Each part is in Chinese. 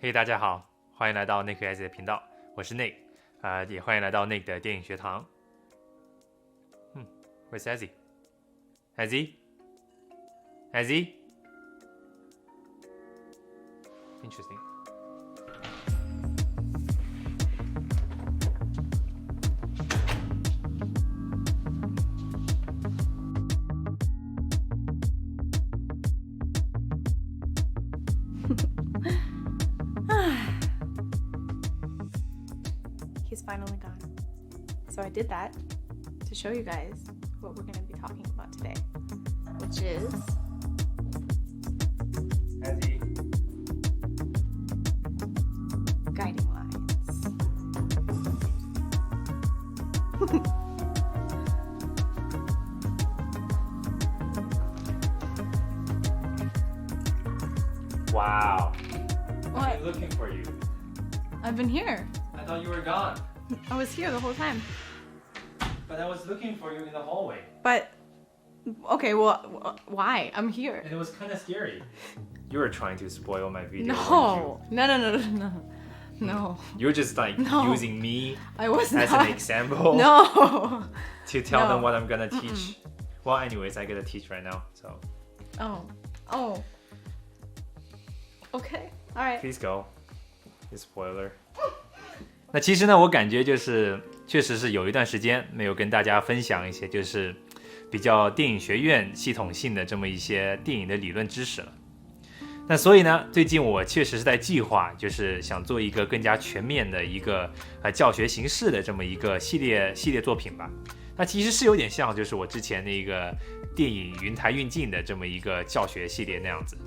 嘿，大家好，欢迎来到 Nick S 的频道，我是 Nick，也欢迎来到 Nick 的电影学堂。Where's Ezzy？Ezzy？Interesting. He's finally gone. So I did that to show you guys what we're going to be talking about today, which is Ezzy. guiding lines. Wow. What? I've been looking for you. I've been here. I thought you were gone, I was here the whole time. but I was looking for you in the hallway, But, okay, well, why? I'm here. and it was kind of scary. You were trying to spoil my video. No. No. You were just like No. using me I was as not. an example No. to tell them No. what I'm gonna teach. Well, anyways, I gotta teach right now, so Oh. Okay. All right. please go. Spoiler. 那其实呢，我感觉就是确实是有一段时间没有跟大家分享一些就是比较电影学院系统性的这么一些电影的理论知识了。那所以呢，最近我确实是在计划，就是想做一个更加全面的一个教学形式的这么一个系列作品吧。那其实是有点像就是我之前那个电影云台运镜的这么一个教学系列那样子。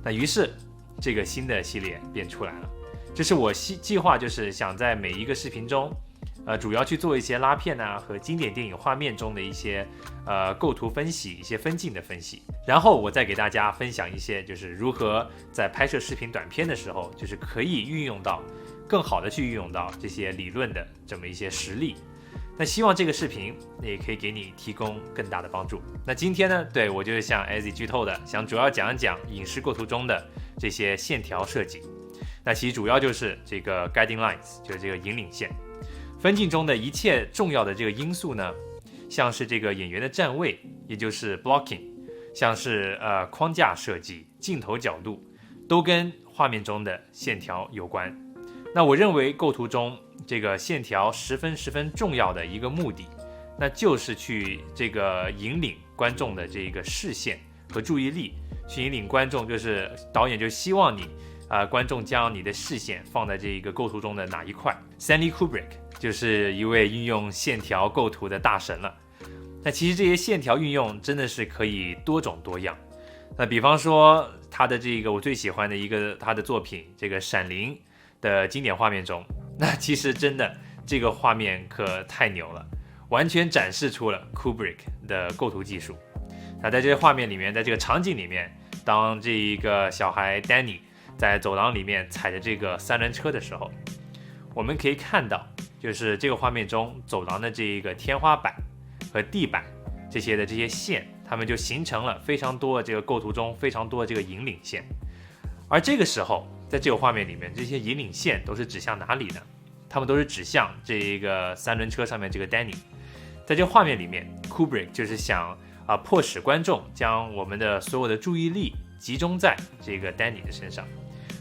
那于是这个新的系列便出来了。就是我计划就是想在每一个视频中，主要去做一些拉片啊和经典电影画面中的一些构图分析，一些分镜的分析，然后我再给大家分享一些就是如何在拍摄视频短片的时候，就是可以运用到更好的去运用到这些理论的这么一些实例。那希望这个视频也可以给你提供更大的帮助。那今天呢，对我就是像 Ezzy 剧透的，想主要讲一讲影视构图中的这些线条设计。那其实主要就是这个 guiding lines， 就是这个引领线。分镜中的一切重要的这个因素呢，像是这个演员的站位，也就是 blocking， 像是框架设计、镜头角度，都跟画面中的线条有关。那我认为构图中这个线条十分重要的一个目的，那就是去这个引领观众的这个视线和注意力，去引领观众，就是导演就希望你观众将你的视线放在这个构图中的哪一块。 Stanley Kubrick 就是一位运用线条构图的大神了。那其实这些线条运用真的是可以多种多样。那比方说他的这个我最喜欢的一个他的作品，这个闪灵的经典画面中，那其实真的这个画面可太牛了，完全展示出了 Kubrick 的构图技术。那在这些画面里面，在这个场景里面，当这一个小孩 Danny 在走廊里面踩着这个三轮车的时候，我们可以看到就是这个画面中走廊的这一个天花板和地板这些线，它们就形成了非常多的这个构图中非常多的这个引领线。而这个时候在这个画面里面，这些引领线都是指向哪里呢？它们都是指向这一个三轮车上面这个 Danny。 在这个画面里面 Kubrick 就是想迫使观众将我们的所有的注意力集中在这个 Danny 的身上。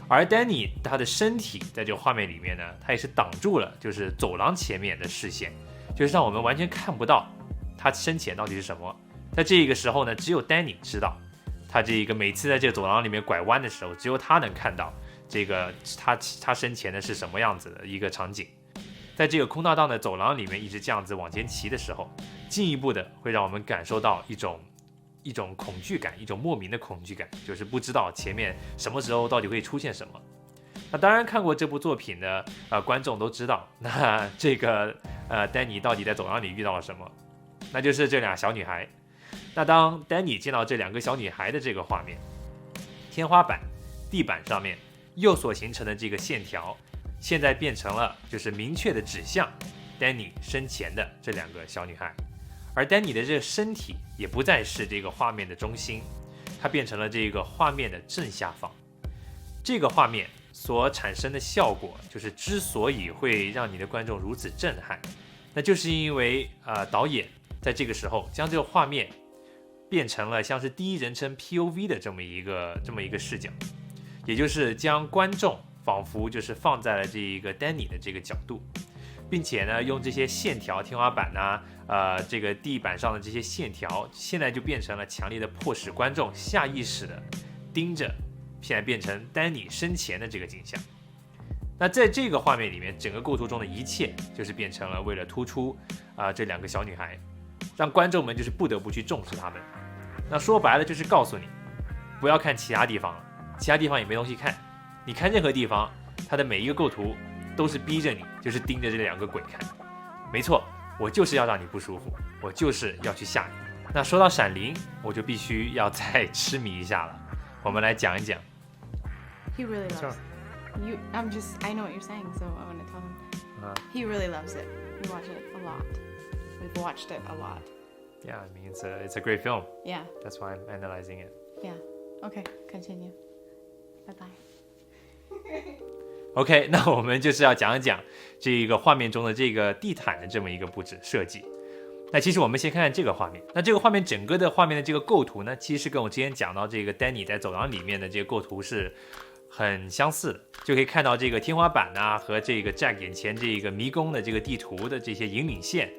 而 Danny 他的身体在这个画面里面呢，他也是挡住了就是走廊前面的视线，就是让我们完全看不到他身前到底是什么。在这个时候呢，只有 Danny 知道，他这个每次在这个走廊里面拐弯的时候，只有他能看到这个他身前的是什么样子的一个场景。在这个空荡荡的走廊里面一直这样子往前骑的时候，进一步的会让我们感受到一种恐惧感，一种莫名的恐惧感，就是不知道前面什么时候到底会出现什么。那当然看过这部作品的观众都知道，那这个Danny 到底在走廊里遇到了什么，那就是这俩小女孩。那当 Danny 见到这两个小女孩的这个画面，天花板、地板上面右所形成的这个线条，现在变成了就是明确的指向 Danny 身前的这两个小女孩。而丹尼的这个身体也不再是这个画面的中心，它变成了这个画面的正下方。这个画面所产生的效果，就是之所以会让你的观众如此震撼，那就是因为导演在这个时候将这个画面变成了像是第一人称 POV 的这么一个视角，也就是将观众仿佛就是放在了这一个 Danny 的这个角度，并且呢用这些线条，天花板这个地板上的这些线条，现在就变成了强烈的迫使观众下意识的盯着，现在变成 Danny 身前的这个景象。那在这个画面里面，整个构图中的一切就是变成了为了突出这两个小女孩，让观众们就是不得不去重视她们。那说白了就是告诉你，不要看其他地方了，其他地方也没东西看，你看任何地方，它的每一个构图都是逼着你，就是盯着这两个鬼看。没错，我就是要让你不舒服，我就是要去吓你。那说到闪灵，我就必须要再痴迷一下了。我们来讲一讲。He really loves you. I know what you're saying, so I want to tell him. He really loves it. We watch it a lot. We've watched it a lot. Yeah, I mean it's a great film. Yeah. That's why I'm analyzing it. Yeah. Okay, continue. Bye bye. OK， 那我们就是要讲一讲这一个画面中的这个地毯的这么一个布置设计。那其实我们先看看这个画面。那这个画面整个的画面的这个构图呢，其实跟我之前讲到这个 Danny 在走廊里面的这个构图是很相似的，就可以看到这个天花板和这个 Jack 眼前这个迷宫的这个地图的这些引领线，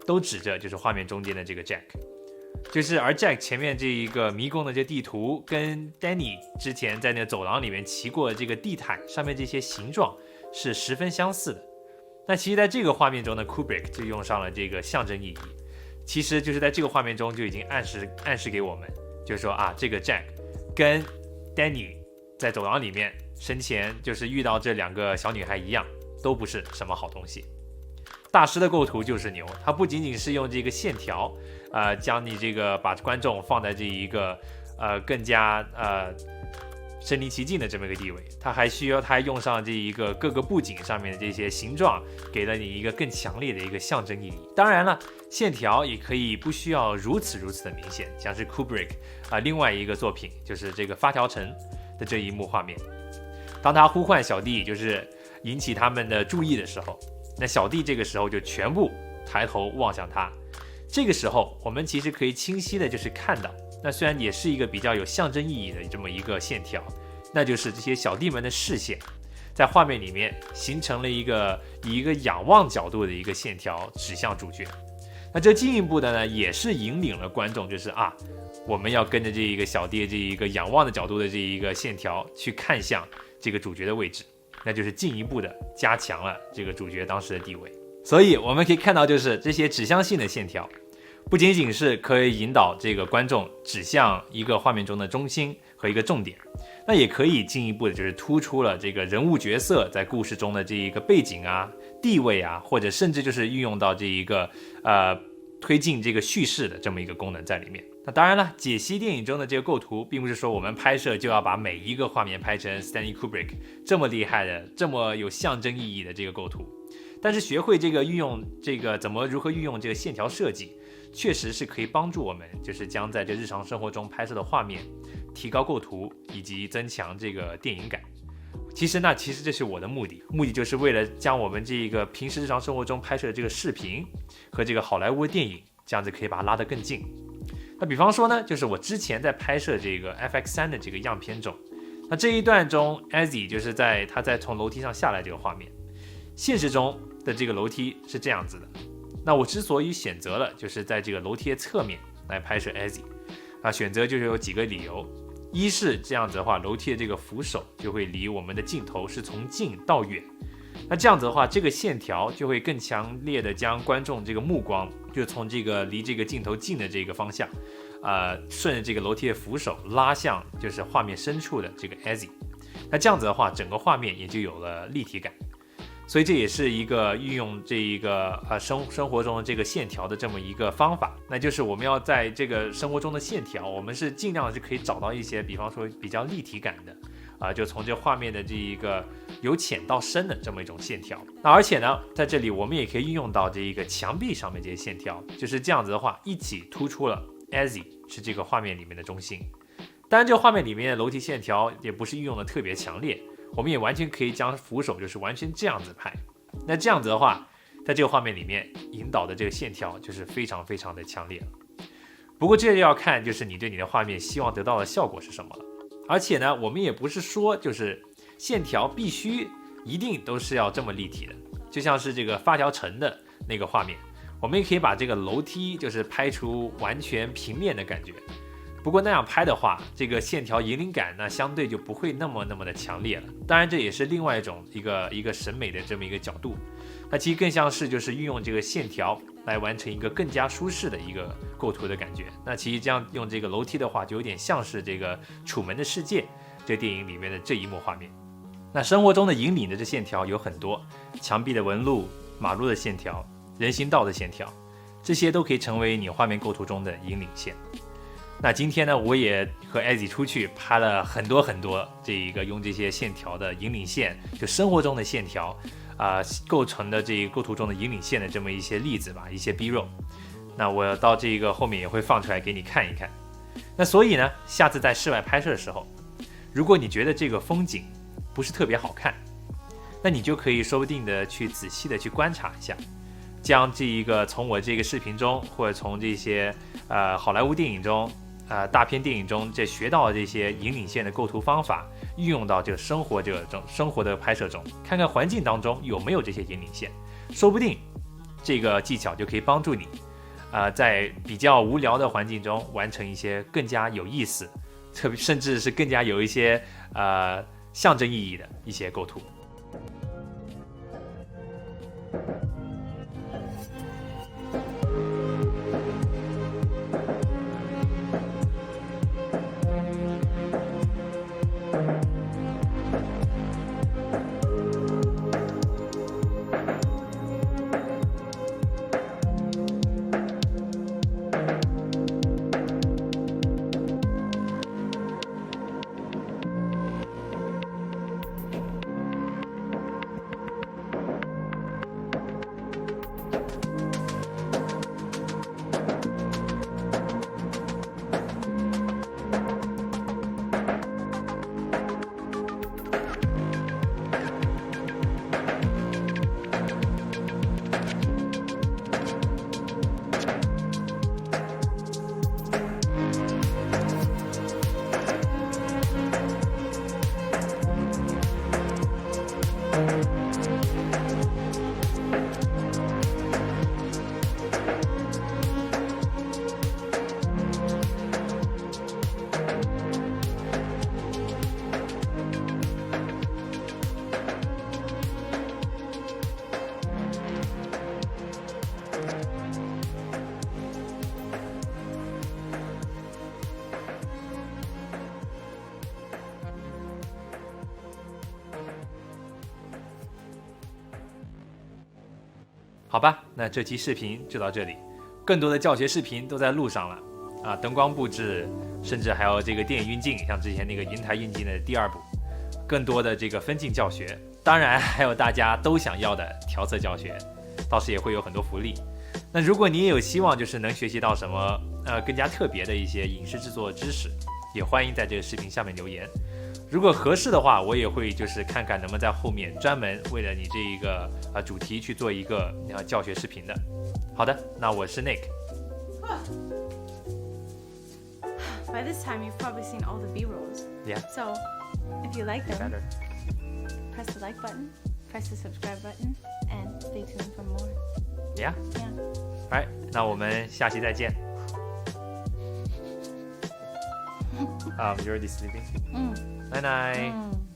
都指着就是画面中间的这个 Jack。就是而 Jack 前面这一个迷宫的这地图，跟 Danny 之前在那个走廊里面骑过的这个地毯上面这些形状是十分相似的。那其实在这个画面中呢 Kubrick 就用上了这个象征意义，其实就是在这个画面中就已经暗示给我们，就是说这个 Jack 跟 Danny 在走廊里面生前就是遇到这两个小女孩一样，都不是什么好东西。大师的构图就是牛，他不仅仅是用这个线条，将你这个把观众放在这一个更加身临其境的这么一个地位，他还用上这一个各个布景上面的这些形状，给了你一个更强烈的一个象征意义。当然了，线条也可以不需要如此的明显，像是 Kubrick 另外一个作品就是这个发条城的这一幕画面，当他呼唤小弟，就是引起他们的注意的时候，那小弟这个时候就全部抬头望向他。这个时候我们其实可以清晰的就是看到，那虽然也是一个比较有象征意义的这么一个线条，那就是这些小弟们的视线在画面里面形成了以一个仰望角度的一个线条指向主角。那这进一步的呢，也是引领了观众，就是我们要跟着这一个小弟这一个仰望的角度的这一个线条去看向这个主角的位置，那就是进一步的加强了这个主角当时的地位。所以我们可以看到，就是这些指向性的线条不仅仅是可以引导这个观众指向一个画面中的中心和一个重点，那也可以进一步的就是突出了这个人物角色在故事中的这一个背景地位或者甚至就是运用到这一个推进这个叙事的这么一个功能在里面。那当然了，解析电影中的这个构图，并不是说我们拍摄就要把每一个画面拍成 Stanley Kubrick 这么厉害的、这么有象征意义的这个构图，但是学会这个运用这个如何运用这个线条设计，确实是可以帮助我们，就是将在这日常生活中拍摄的画面提高构图以及增强这个电影感。其实这是我的目的就是为了将我们这个平时日常生活中拍摄的这个视频和这个好莱坞电影，这样子可以把它拉得更近。那比方说呢，就是我之前在拍摄这个 FX3 的这个样片中，那这一段中 Ezzy 就是他在从楼梯上下来这个画面，现实中的这个楼梯是这样子的。那我之所以选择了就是在这个楼梯的侧面来拍摄 Ezzy，选择就是有几个理由。一是这样子的话，楼梯的这个扶手就会离我们的镜头是从近到远，那这样子的话，这个线条就会更强烈的将观众这个目光就从这个离这个镜头近的这个方向，顺着这个楼梯的扶手拉向就是画面深处的这个 Ezzy。那这样子的话，整个画面也就有了立体感。所以这也是一个运用这一个生活中的这个线条的这么一个方法，那就是我们要在这个生活中的线条，我们是尽量是可以找到一些，比方说比较立体感的，就从这画面的这一个由浅到深的这么一种线条。那而且呢，在这里我们也可以运用到这一个墙壁上面这些线条，就是这样子的话，一起突出了 Ezzy 是这个画面里面的中心。当然，这个画面里面的楼梯线条也不是运用的特别强烈。我们也完全可以将扶手就是完全这样子拍。那这样子的话，在这个画面里面引导的这个线条就是非常非常的强烈了。不过这就要看就是你对你的画面希望得到的效果是什么了。而且呢，我们也不是说就是线条必须一定都是要这么立体的，就像是这个发条城的那个画面，我们也可以把这个楼梯就是拍出完全平面的感觉。不过那样拍的话，这个线条引领感那相对就不会那么的强烈了。当然这也是另外一种一个审美的这么一个角度。那其实更像是就是运用这个线条来完成一个更加舒适的一个构图的感觉。那其实这样用这个楼梯的话，就有点像是这个《楚门的世界》这电影里面的这一幕画面。那生活中的引领的这线条有很多，墙壁的纹路、马路的线条、人行道的线条，这些都可以成为你画面构图中的引领线。那今天呢，我也和艾 Z 出去拍了很多这一个用这些线条的引领线，就生活中的线条构成的这一个构图中的引领线的这么一些例子吧，一些 B-roll。那我到这个后面也会放出来给你看一看。那所以呢，下次在室外拍摄的时候，如果你觉得这个风景不是特别好看，那你就可以说不定的去仔细的去观察一下，将这一个从我这个视频中，或者从这些好莱坞电影中大片电影中这学到的这些引领线的构图方法，运用到这个生活的拍摄中，看看环境当中有没有这些引领线，说不定这个技巧就可以帮助你在比较无聊的环境中完成一些更加有意思，甚至是更加有一些象征意义的一些构图。好吧，那这期视频就到这里，更多的教学视频都在路上了灯光布置，甚至还有这个电影运镜，像之前那个云台运镜的第2部，更多的这个分镜教学，当然还有大家都想要的调色教学，到时也会有很多福利。那如果你也有希望就是能学习到什么更加特别的一些影视制作知识，也欢迎在这个视频下面留言。如果合适的话，我也会就是看看能不能在后面专门为了你这一个主题去做一个教学视频的。好的，那我是 Nick。 By this time, you've probably seen all the B-rolls. Yeah. So, if you like them, press the like button, press the subscribe button, and stay tuned for more. Yeah. Yeah. Alright, 那我们下期再见。You're already sleeping? Night night.